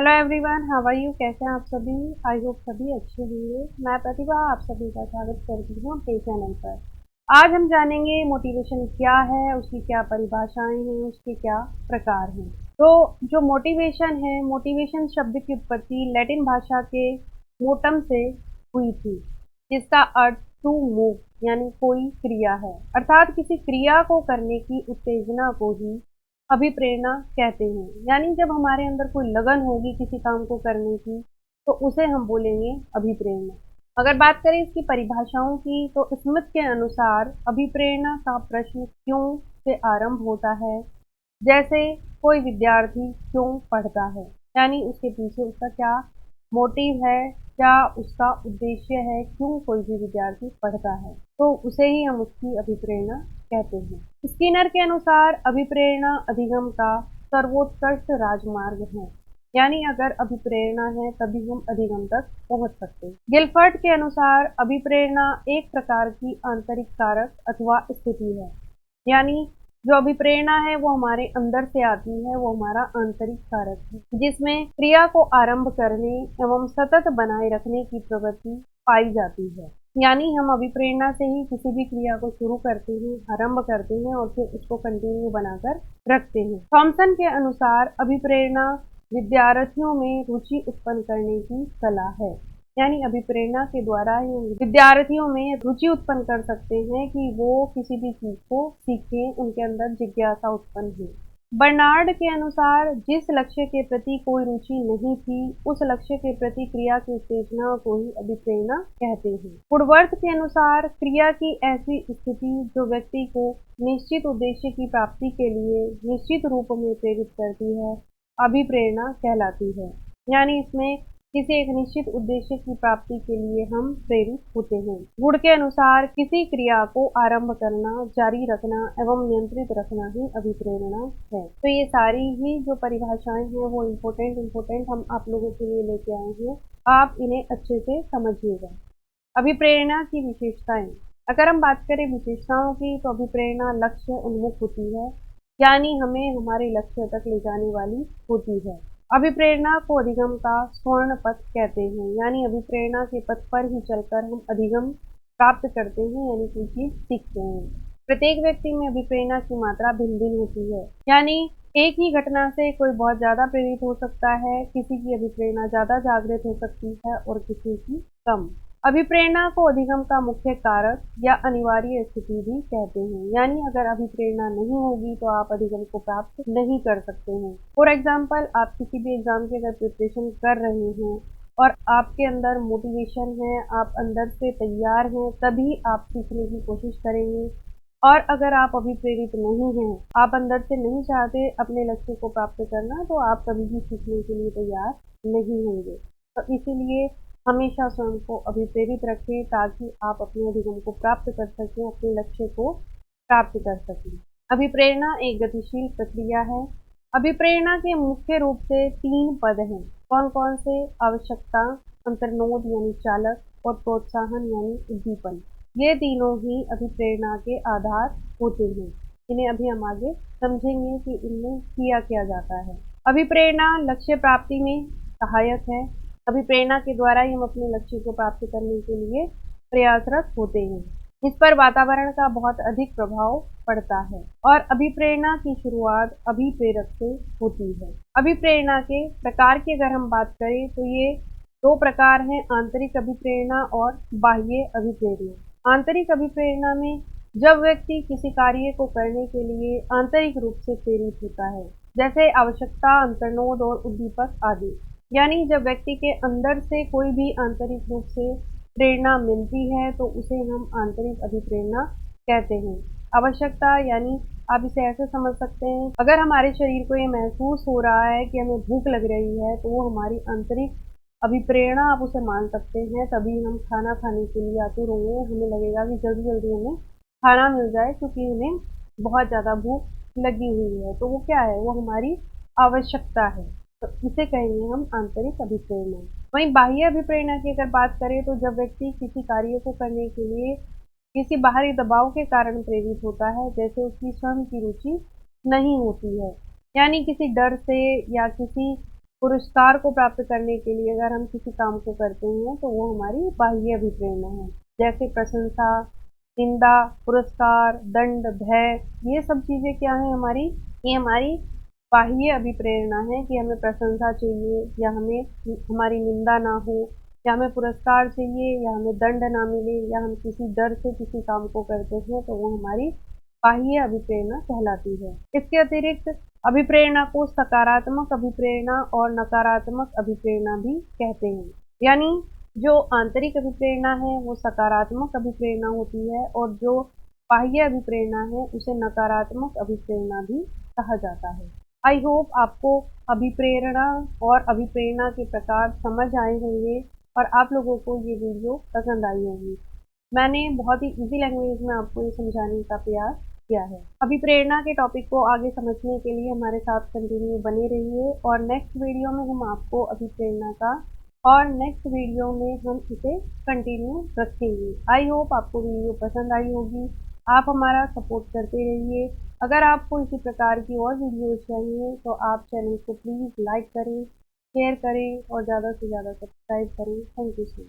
Hello everyone, how are you? कैसे हैं आप सभी? आई होप सभी अच्छे होंगे। मैं प्रतिभा आप सभी का स्वागत करती हूँ अपने चैनल पर। आज हम जानेंगे मोटिवेशन क्या है, उसकी क्या परिभाषाएं हैं, उसके क्या प्रकार हैं। तो जो मोटिवेशन है, मोटिवेशन शब्द की उत्पत्ति लैटिन भाषा के मोटम से हुई थी, जिसका अर्थ टू मूव यानी कोई क्रिया है, अर्थात किसी क्रिया को करने की उत्तेजना को ही अभिप्रेरणा कहते हैं। यानी जब हमारे अंदर कोई लगन होगी किसी काम को करने की, तो उसे हम बोलेंगे अभिप्रेरणा। अगर बात करें इसकी परिभाषाओं की, तो स्मिथ के अनुसार अभिप्रेरणा का प्रश्न क्यों से आरंभ होता है। जैसे कोई विद्यार्थी क्यों पढ़ता है, यानी उसके पीछे उसका क्या मोटिव है, क्या उसका उद्देश्य है, क्यों कोई भी विद्यार्थी पढ़ता है, तो उसे ही हम उसकी अभिप्रेरणा कहते हैं। स्किनर के अनुसार अभिप्रेरणा अधिगम का सर्वोत्कृष्ट राजमार्ग है, यानी अगर अभिप्रेरणा है तभी हम अधिगम तक पहुंच सकते हैं। गिलफर्ट के अनुसार अभिप्रेरणा एक प्रकार की आंतरिक कारक अथवा स्थिति है, यानी जो अभिप्रेरणा है वो हमारे अंदर से आती है, वो हमारा आंतरिक कारक है, जिसमें क्रिया को आरंभ करने एवं सतत बनाए रखने की प्रवृत्ति पाई जाती है। यानी हम अभिप्रेरणा से ही किसी भी क्रिया को शुरू करते हैं, आरंभ करते हैं और फिर उसको कंटिन्यू बनाकर रखते हैं। थॉमसन के अनुसार अभिप्रेरणा विद्यार्थियों में रुचि उत्पन्न करने की कला है, यानी अभिप्रेरणा के द्वारा ही विद्यार्थियों में रुचि उत्पन्न कर सकते हैं कि वो किसी भी चीज को सीखें, उनके अंदर जिज्ञासा उत्पन्न हो। बर्नार्ड के अनुसार जिस लक्ष्य के प्रति कोई रुचि नहीं थी, उस लक्ष्य के प्रति क्रिया की उत्तेजना को ही अभिप्रेरणा कहते हैं। वुडवर्थ के अनुसार क्रिया की ऐसी स्थिति जो व्यक्ति को निश्चित उद्देश्य की प्राप्ति के लिए निश्चित रूप में प्रेरित करती है, अभिप्रेरणा कहलाती है। यानी इसमें किसी एक निश्चित उद्देश्य की प्राप्ति के लिए हम प्रेरित होते हैं। वुड के अनुसार किसी क्रिया को आरंभ करना, जारी रखना एवं नियंत्रित रखना ही अभिप्रेरणा है। तो ये सारी ही जो परिभाषाएं हैं वो इम्पोर्टेंट हम आप लोगों के लिए लेके आए हैं। आप इन्हें अच्छे से समझिएगा। अभिप्रेरणा की विशेषताएं। अगर हम बात करें विशेषताओं की, तो अभिप्रेरणा लक्ष्य उन्मुख होती है, यानी हमें हमारे लक्ष्य तक ले जाने वाली होती है। अभिप्रेरणा को अधिगम का स्वर्ण पथ कहते हैं, यानी अभिप्रेरणा के पथ पर ही चलकर हम अधिगम प्राप्त करते हैं, यानी कोई चीज सीखते हैं। प्रत्येक व्यक्ति में अभिप्रेरणा की मात्रा भिन्न भिन्न होती है, यानी एक ही घटना से कोई बहुत ज्यादा प्रेरित हो सकता है, किसी की अभिप्रेरणा ज्यादा जागृत हो सकती है और किसी की कम। अभिप्रेरणा को अधिगम का मुख्य कारक या अनिवार्य स्थिति भी कहते हैं, यानी अगर अभिप्रेरणा नहीं होगी तो आप अधिगम को प्राप्त नहीं कर सकते हैं। फॉर एग्जाम्पल, आप किसी भी एग्जाम की अगर प्रिपरेशन कर रहे हैं और आपके अंदर मोटिवेशन है, आप अंदर से तैयार हैं, तभी आप सीखने की कोशिश करेंगे। और अगर आप अभी प्रेरित नहीं हैं, आप अंदर से नहीं चाहते अपने लक्ष्य को प्राप्त करना, तो आप कभी भी सीखने के लिए तैयार नहीं होंगे। तो इसीलिए हमेशा स्वयं को अभिप्रेरित रखें, ताकि आप अपने अधिगम को प्राप्त कर सकें, अपने लक्ष्य को प्राप्त कर सकें। अभिप्रेरणा एक गतिशील प्रक्रिया है। अभिप्रेरणा के मुख्य रूप से 3 पद हैं। कौन कौन से? आवश्यकता, अंतर्नोद यानी चालक और प्रोत्साहन यानी उद्दीपन। ये तीनों ही अभिप्रेरणा के आधार होते हैं। इन्हें अभी हम आगे समझेंगे कि इनमें किया क्या जाता है। अभिप्रेरणा लक्ष्य प्राप्ति में सहायक है। अभिप्रेरणा के द्वारा ही हम अपने लक्ष्य को प्राप्त करने के लिए प्रयासरत होते हैं। इस पर वातावरण का बहुत अधिक प्रभाव पड़ता है और अभिप्रेरणा की शुरुआत अभिप्रेरक से होती है। अभिप्रेरणा के प्रकार की अगर हम बात करें, तो ये 2 प्रकार हैं, आंतरिक अभिप्रेरणा और बाह्य अभिप्रेरणा। आंतरिक अभिप्रेरणा में जब व्यक्ति किसी कार्य को करने के लिए आंतरिक रूप से प्रेरित होता है, जैसे आवश्यकता, अंतर्नोद और उद्दीपक आदि। यानी जब व्यक्ति के अंदर से कोई भी आंतरिक रूप से प्रेरणा मिलती है, तो उसे हम आंतरिक अभिप्रेरणा कहते हैं। आवश्यकता यानी आप इसे ऐसे समझ सकते हैं, अगर हमारे शरीर को ये महसूस हो रहा है कि हमें भूख लग रही है, तो वो हमारी आंतरिक अभिप्रेरणा आप उसे मान सकते हैं। तभी हम खाना खाने के लिए आतुर होंगे, हमें लगेगा कि जल्दी जल्दी हमें खाना मिल जाए, क्योंकि हमें बहुत ज़्यादा भूख लगी हुई है। तो वो क्या है? वो हमारी आवश्यकता है। तो इसे कहेंगे हम आंतरिक अभिप्रेरणा। वहीं बाह्य अभिप्रेरणा की अगर बात करें, तो जब व्यक्ति किसी कार्य को करने के लिए किसी बाहरी दबाव के कारण प्रेरित होता है, जैसे उसकी स्वयं की रुचि नहीं होती है, यानी किसी डर से या किसी पुरस्कार को प्राप्त करने के लिए अगर हम किसी काम को करते हैं तो वो हमारी बाह्य अभिप्रेरणा है। जैसे प्रशंसा, निंदा, पुरस्कार, दंड, भय, ये सब चीज़ें क्या है हमारी, ये हमारी बाह्य अभिप्रेरणा है कि हमें प्रशंसा चाहिए या हमें हमारी निंदा ना हो, या हमें पुरस्कार चाहिए या हमें दंड ना मिले, या हम किसी डर से किसी काम को करते हैं तो वो हमारी बाह्य अभिप्रेरणा कहलाती है। इसके अतिरिक्त अभिप्रेरणा को सकारात्मक अभिप्रेरणा और नकारात्मक अभिप्रेरणा भी कहते हैं। यानी जो आंतरिक अभिप्रेरणा है वो सकारात्मक अभिप्रेरणा होती है, और जो बाह्य अभिप्रेरणा है उसे नकारात्मक अभिप्रेरणा भी कहा जाता है। आई होप आपको अभिप्रेरणा और अभिप्रेरणा के प्रकार समझ आए होंगे और आप लोगों को ये वीडियो पसंद आई होगी। मैंने बहुत ही इजी लैंग्वेज में आपको ये समझाने का प्रयास किया है। अभिप्रेरणा के टॉपिक को आगे समझने के लिए हमारे साथ कंटिन्यू बने रहिए, और नेक्स्ट वीडियो में हम आपको अभिप्रेरणा का और नेक्स्ट वीडियो में हम इसे कंटिन्यू रखेंगे। आई होप आपको वीडियो पसंद आई होगी। आप हमारा सपोर्ट करते रहिए। अगर आपको इसी प्रकार की और वीडियोज़ चाहिए तो आप चैनल को प्लीज़ लाइक करें, शेयर करें और ज़्यादा से ज़्यादा सब्सक्राइब करें। Thank you so much.